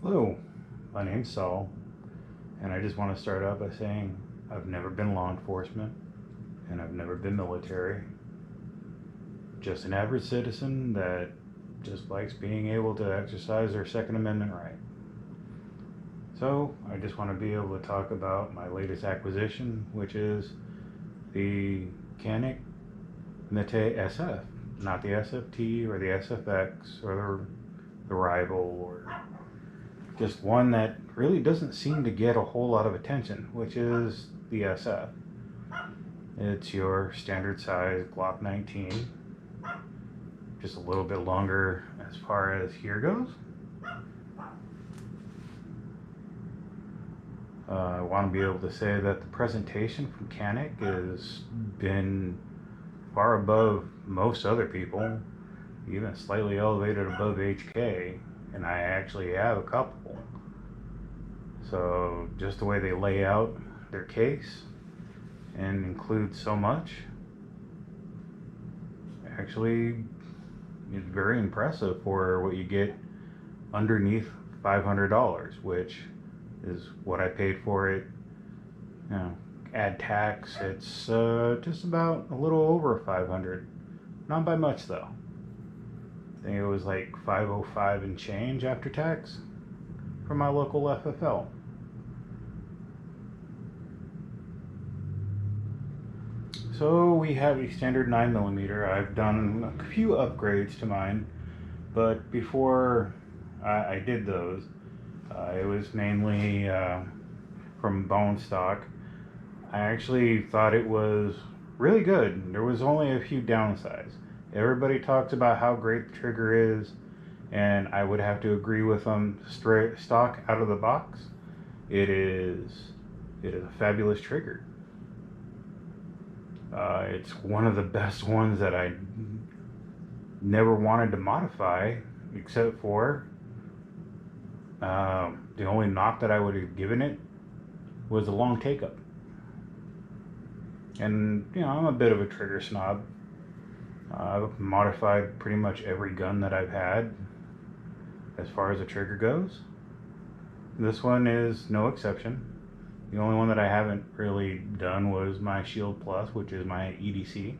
Hello, my name's Saul, and I just want to start out by saying I've never been law enforcement, and I've never been military. Just an average citizen that just likes being able to exercise their Second Amendment right. So, I just want to be able to talk about my latest acquisition, which is the Canik Mete SF. Not the SFT or the SFX or the rival, or just one that really doesn't seem to get a whole lot of attention, which is the SF. It's your standard size Glock 19, just a little bit longer as far as here goes. I want to be able to say that the presentation from Canik has been far above most other people, even slightly elevated above HK, and I actually have a couple. So just the way they lay out their case and include so much actually is very impressive for what you get underneath $500, which is what I paid for it. You know, add tax, it's just about a little over 500. Not by much though. I think it was like 505 and change after tax from my local FFL. So we have a standard 9mm. I've done a few upgrades to mine, but before I did those, it was mainly from bone stock. I actually thought it was really good. There was only a few downsides. Everybody talks about how great the trigger is, and I would have to agree with them. Straight stock out of the box, it is a fabulous trigger. It's one of the best ones that I never wanted to modify, except for the only knock that I would have given it was a long take-up. And, you know, I'm a bit of a trigger snob. I've modified pretty much every gun that I've had as far as the trigger goes. This one is no exception. The only one that I haven't really done was my Shield Plus, which is my EDC.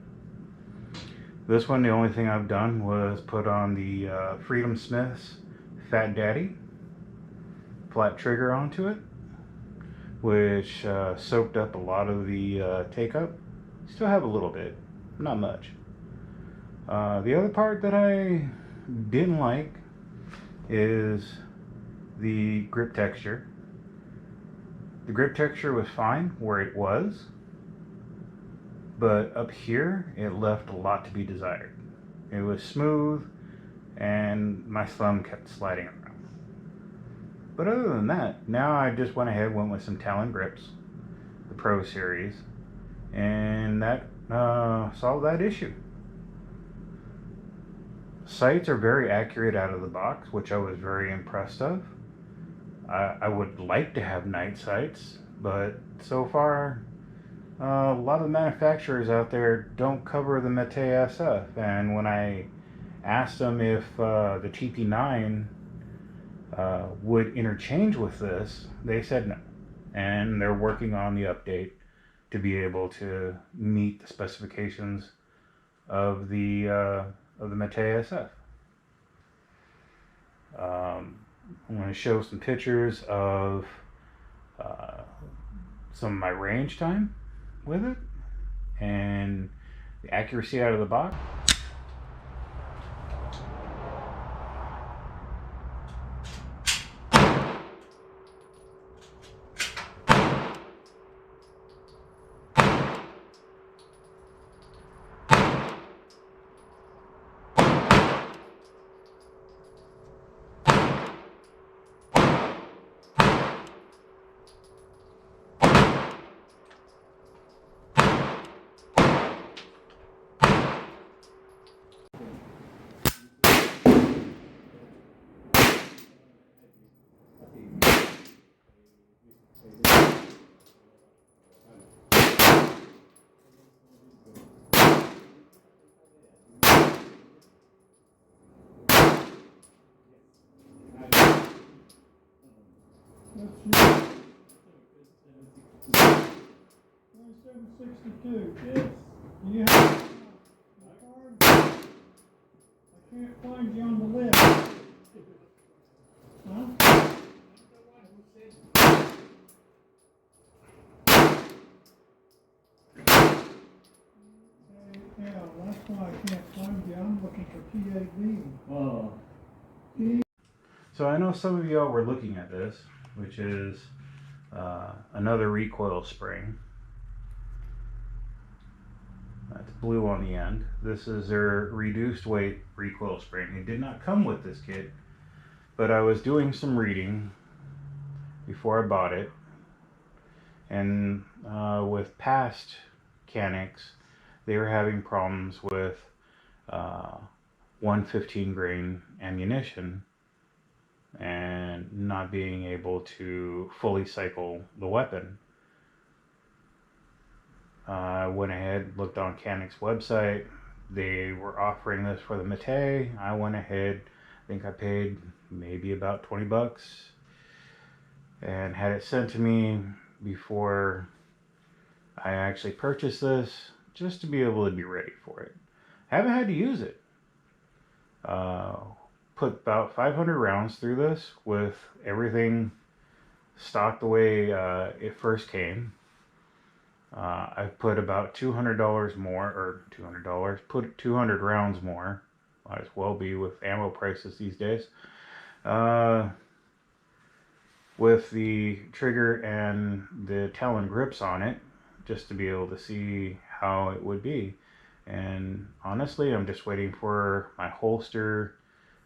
This one, the only thing I've done was put on the Freedom Smith's Fat Daddy flat trigger onto it, which soaked up a lot of the take-up. Still have a little bit, not much. The other part that I didn't like is the grip texture. The grip texture was fine where it was, but up here it left a lot to be desired. It was smooth and my thumb kept sliding around. But other than that, now I just went with some Talon grips, the Pro Series, and that solved that issue. Sights are very accurate out of the box, which I was very impressed of. I would like to have night sights, but so far a lot of the manufacturers out there don't cover the Mete SF, and when I asked them if the TP9 would interchange with this, they said no, and they're working on the update to be able to meet the specifications of the Mete SF. I'm going to show some pictures of some of my range time with it and the accuracy out of the box. $27.62. Yes. Do you have my card? I can't find you on the list. Huh? Yeah, that's why I can't find you. I'm looking for TAB. Oh. So I know some of y'all were looking at this, which is another recoil spring. That's blue on the end. This is their reduced weight recoil spring. It did not come with this kit, but I was doing some reading before I bought it, and with past Caniks, they were having problems with 115 grain ammunition and not being able to fully cycle the weapon. I went ahead, looked on Canik's website. They were offering this for the Mete. I went ahead, I think I paid maybe about 20 bucks and had it sent to me before I actually purchased this, just to be able to be ready for it. Haven't had to use it. Put about 500 rounds through this with everything stocked the way it first came. I've put about $200 more, or $200, put 200 rounds more. Might as well be with ammo prices these days. With the trigger and the Talon grips on it, just to be able to see how it would be. And honestly, I'm just waiting for my holster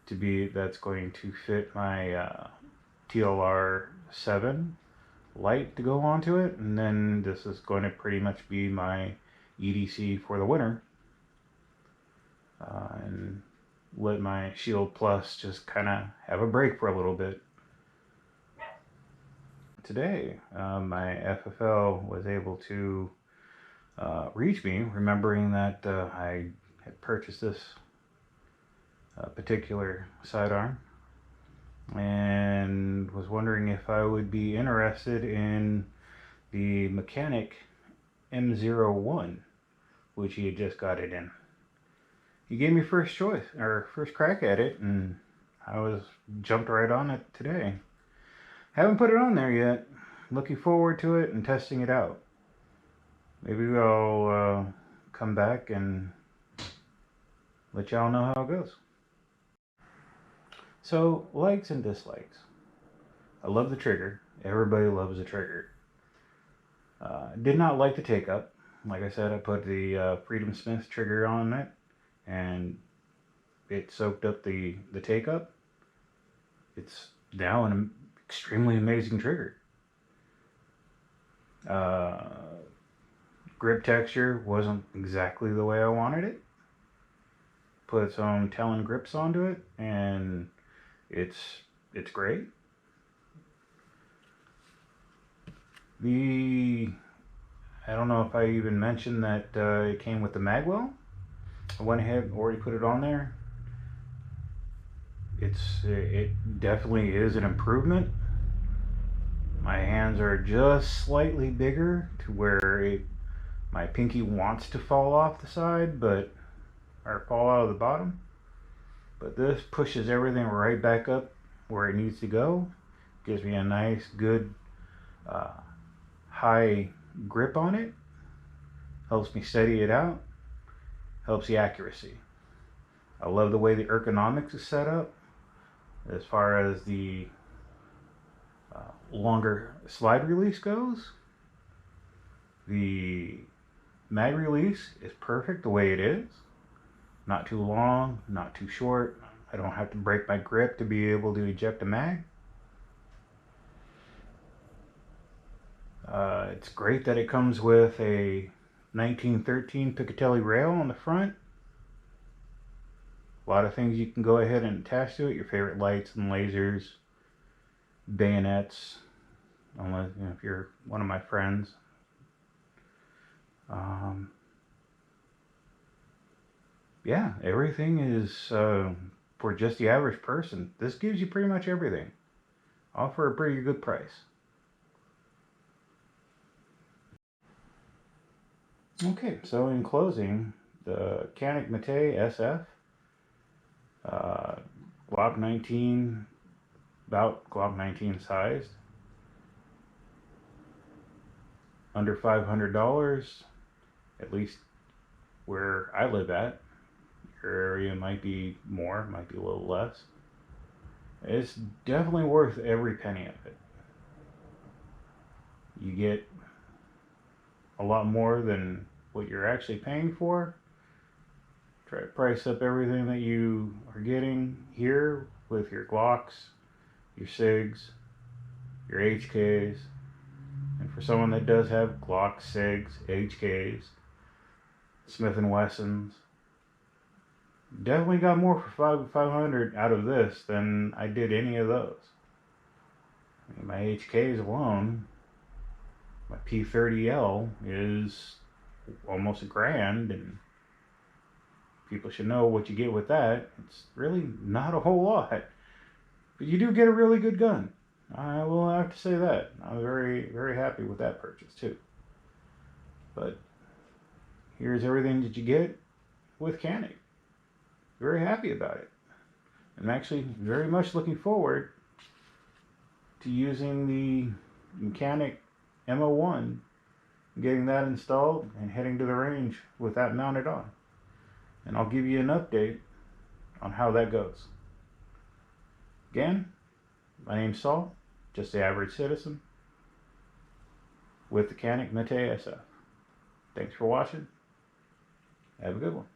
to be, that's going to fit my TLR 7 light to go onto it, and then this is going to pretty much be my EDC for the winter, and let my Shield Plus just kind of have a break for a little bit. Today, my FFL was able to reach me, remembering that I had purchased this particular sidearm, and was wondering if I would be interested in the Canik M01, which he had just got it in. He gave me first choice, or first crack at it, and I jumped right on it today. Haven't put it on there yet. Looking forward to it and testing it out. Maybe I'll come back and let y'all know how it goes. So, likes and dislikes. I love the trigger. Everybody loves the trigger. Did not like the take-up. Like I said, I put the Freedom Smith trigger on it, and it soaked up the take-up. It's now an extremely amazing trigger. Grip texture wasn't exactly the way I wanted it. Put some Talon grips onto it, and it's great. I don't know if I even mentioned that it came with the magwell. I went ahead and already put it on there. It definitely is an improvement. My hands are just slightly bigger to where my pinky wants to fall off the side, or fall out of the bottom. But this pushes everything right back up where it needs to go. Gives me a nice, good, high grip on it. Helps me steady it out. Helps the accuracy. I love the way the ergonomics is set up. As far as the longer slide release goes, the mag release is perfect the way it is. Not too long, not too short. I don't have to break my grip to be able to eject a mag. It's great that it comes with a 1913 Picatinny rail on the front. A lot of things you can go ahead and attach to it. Your favorite lights and lasers, bayonets, unless if you're one of my friends. Yeah, everything is for just the average person. This gives you pretty much everything, all for a pretty good price. Okay, so in closing, the Canik Mete SF, uh, Glock 19, about Glock 19 sized, under $500, at least where I live at. Your area might be more, might be a little less. It's definitely worth every penny of it. You get a lot more than what you're actually paying for. Try to price up everything that you are getting here with your Glocks, your SIGs, your HKs, and for someone that does have Glocks, SIGs, HKs, Smith and Wessons, definitely got more for 500 out of this than I did any of those. I mean, my HKs alone, my P30L is almost $1,000, and people should know what you get with that. It's really not a whole lot, but you do get a really good gun. I will have to say that. I'm very, very happy with that purchase too. But here's everything that you get with Canik. Very happy about it. I'm actually very much looking forward to using the Canik M01, getting that installed and heading to the range with that mounted on. And I'll give you an update on how that goes. Again, my name's Saul, just the average citizen, with the Canik Mete SF. Thanks for watching. Have a good one.